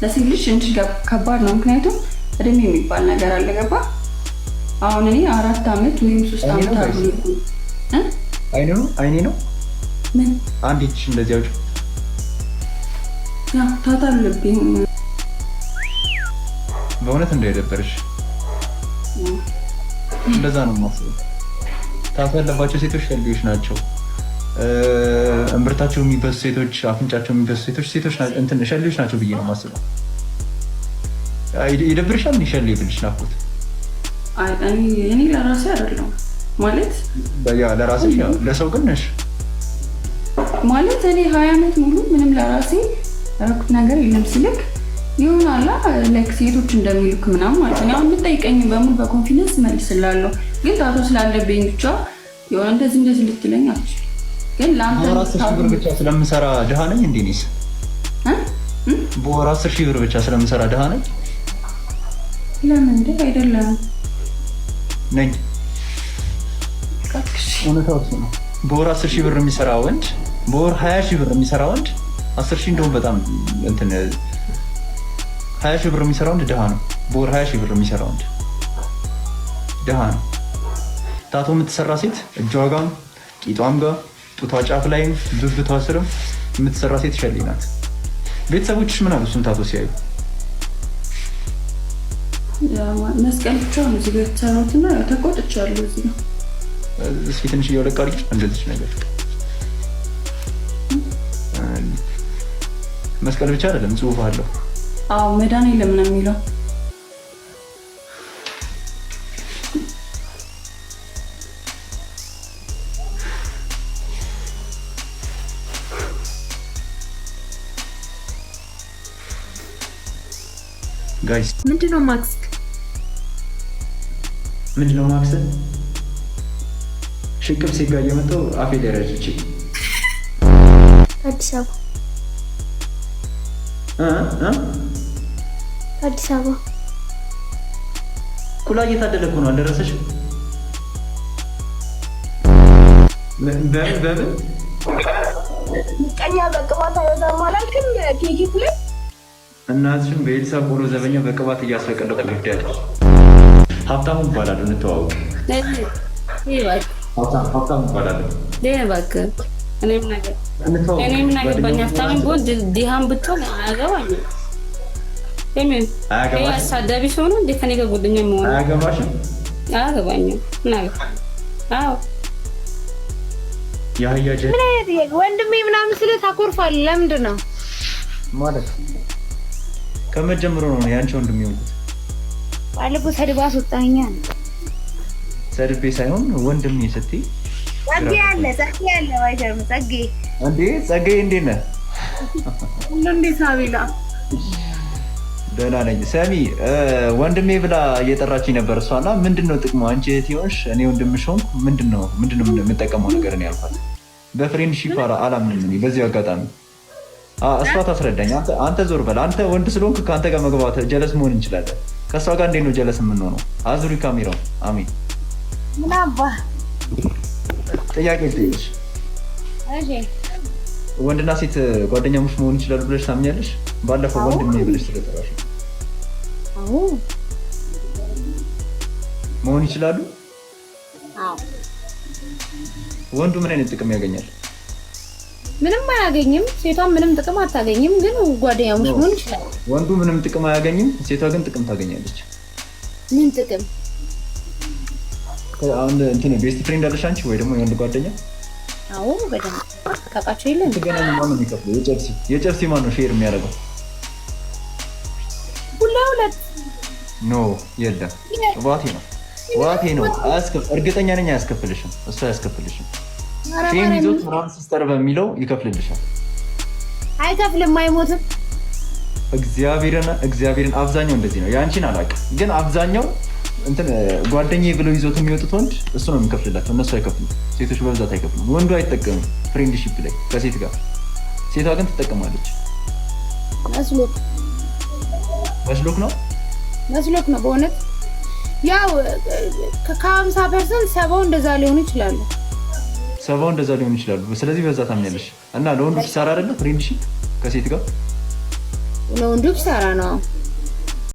ለሴት ልጅ እንጂ ከባድ ነው። ምክንያቱም እድሜ የሚባል ነገር አለ። ገባ? አሁን እኔ 4 ዓመት ወይም 3 ዓመት አይኔ ነው ምን አንድ እቺ እንደዚህ አውጭ ታታለብኝ። በእውነት እንዳይደበርሽ እንደዛ ነው የማስበው። ታታለባቸው ሴቶች ሸልዮች ናቸው። እምብርታቸው የሚበሱ ሴቶች፣ አፍንጫቸው የሚበሱ ሴቶች ናቸው እንትን ሸልዮች ናቸው ብዬ ነው የማስበው። ይደብርሻል? ሸል ይብልሽ ናፍቆት? እኔ ለራሴ አይደለም ማለት ለራስሽ ለሰው ግን ነሽ ማለት እኔ 20 ዓመት ሙሉ ምንም ለራሴ ያደረኩት ነገር የለም። ስልክ ይሆናላ ላይክ ሴቶች እንደሚልኩ ምናምን ማለት ነው። አሁን የምጠይቀኝ በሙሉ በኮንፊደንስ መልስላለሁ። ግን ታቶ ስላለብኝ ብቻ የሆነ እንደዚህ ልትለኝ አትችልም። ግን ለአንተ 10,000 ብር ብቻ ስለምሰራ ድሃ ነኝ እንዴ? እኔስ በወር 10,000 ብር ብቻ ስለምሰራ ድሃ ነኝ? ለምን እንዴ? አይደለም ነኝ። እውነታው እሱ ነው። በወር 10,000 ብር የሚሰራ ወንድ፣ በወር 20,000 ብር የሚሰራ ወንድ 10,000 እንደውም በጣም እንትን 20,000 ብር የሚሰራ ወንድ ድሃ ነው። በወር 20,000 ብር የሚሰራ ወንድ ድሃ ነው። ታቶ የምትሰራ ሴት እጇ ጋም ቂጧም ጋር ጡቷ ጫፍ ላይም ብብቷ ስርም የምትሰራ ሴት ሸሌ ናት። ቤተሰቦችሽ ምን አሉ እሱን ታቶ ሲያዩ? መስቀል ብቻ ነው እዚህ ጋር የተሰራሁትና ተቆጥቻለሁ። እዚህ ነው እስኪ ትንሽ እያወለቃሪ እንደዚህ ነገር መስቀል ብቻ አይደለም ጽሑፍ አለው። አዎ መድኃኒዓለም ነው የሚለው። ጋይስ ምንድነው ማክስ? ምንድነው ማክስ? ሽቅብ ሲጋ እየመጣሁ አፌ ላይ ረጭቼ አዲስ አበባ ኩላ እየታደለ እኮ ነው። አልደረሰሽ? በምን ቀኛ በቅባት አይወጣም አላልክም? ኬክ ላይ እናትሽም በኤልሳ ቆሎ ዘበኛ በቅባት እያስፈቀደው ትወዳለች። ሀብታሙ እባላለሁ። እንተዋወቅ። ሀብታሙ እባላለሁ። እኔም ነገር በእናትህ ቦል ዲሃም ብትሆን አያገባኝም። አሳዳቢ ሰው ነው እንዴ? ከኔ ጋር ጓደኛ መሆን አያገባሽም? አያገባኝም። አዎ ያህያ ጀ ምን አይነት ወንድሜ ምናምን ስለ ታኮርፋለህ? ለምንድን ነው ማለት ከመጀመሩ ነው ያንቺ ወንድም ይሆንኩት። ባለፈው ሰድባ አስወጣኸኝ። ሰድቤ ሳይሆን ወንድሜ ስትይ ጸጌ ያለ ባይገርም ጸጌ እንዴ ጸጌ እንዴት ነህ? እንዴት ሳቢላ ደህና ነኝ። ሰሚ ወንድሜ ብላ እየጠራችኝ ነበር እሷና ምንድነው ጥቅሙ? አንቺ እህቴ ሆንሽ እኔ ወንድምሽ ሆንኩ ምንድነው የምጠቀመው ነገር ነው ያልኳት። በፍሬንድሺፕ አላምንም እኔ በዚህ አጋጣሚ እሷ ታስረዳኝ። አንተ ዞር በል። አንተ ወንድ ስለሆንክ ከአንተ ጋር መግባት ጀለስ መሆን እንችላለን። ከእሷ ጋር እንዴት ነው ጀለስ የምንሆነው? አዙሪ ካሜራው። አሜን። ምን አባ ጥያቄ ልጠይቅሽ። ወንድና ሴት ጓደኛሞች መሆን ይችላሉ ብለሽ ታምኛለሽ? ባለፈው ወንድሜ ብለሽ ስለጠራሽ መሆን ይችላሉ? ወንዱ ምን አይነት ጥቅም ያገኛል? ምንም አያገኝም። ሴቷ ምንም ጥቅም አታገኝም። ግን ጓደኛሞች መሆን ይችላል። ወንዱ ምንም ጥቅም አያገኝም፣ ሴቷ ግን ጥቅም ታገኛለች። ምን ጥቅም? አሁን እንትን ቤስት ፍሬንድ አለሽ አንቺ ወይ ደግሞ የወንድ ጓደኛ? አዎ በደንብ ታውቃቸው የለ እንዴ? ገና ማን ነው የሚከፍለው? የጨብሲ ማን ነው ሼር የሚያደርገው? ሁለት ኖ የለም። ዋቴ ነው እርግጠኛ ነኝ አያስከፍልሽም። እሱ አያስከፍልሽም። ሼም ይዞት ምናምን ሲስተር በሚለው ይከፍልልሻል። አይከፍልም፣ አይሞትም። እግዚአብሔርን አብዛኛው እንደዚህ ነው። ያንቺን አላውቅም፣ ግን አብዛኛው እንትን ጓደኛዬ ብለው ይዞት የሚወጡት ወንድ እሱ ነው የሚከፍልላቸው። እነሱ አይከፍሉም። ሴቶች በብዛት አይከፍሉም። ወንዱ አይጠቀምም ፍሬንድሺፕ ላይ ከሴት ጋር፣ ሴቷ ግን ትጠቀማለች። መስሎክ ነው በእውነት ያው ከ50% 70 እንደዛ ሊሆኑ ይችላሉ። ስለዚህ በዛ ታምኛለሽ እና ለወንዱ ትሰራ አይደለ ፍሬንድሺፕ ከሴት ጋር ለወንዱ ኪሳራ ነው።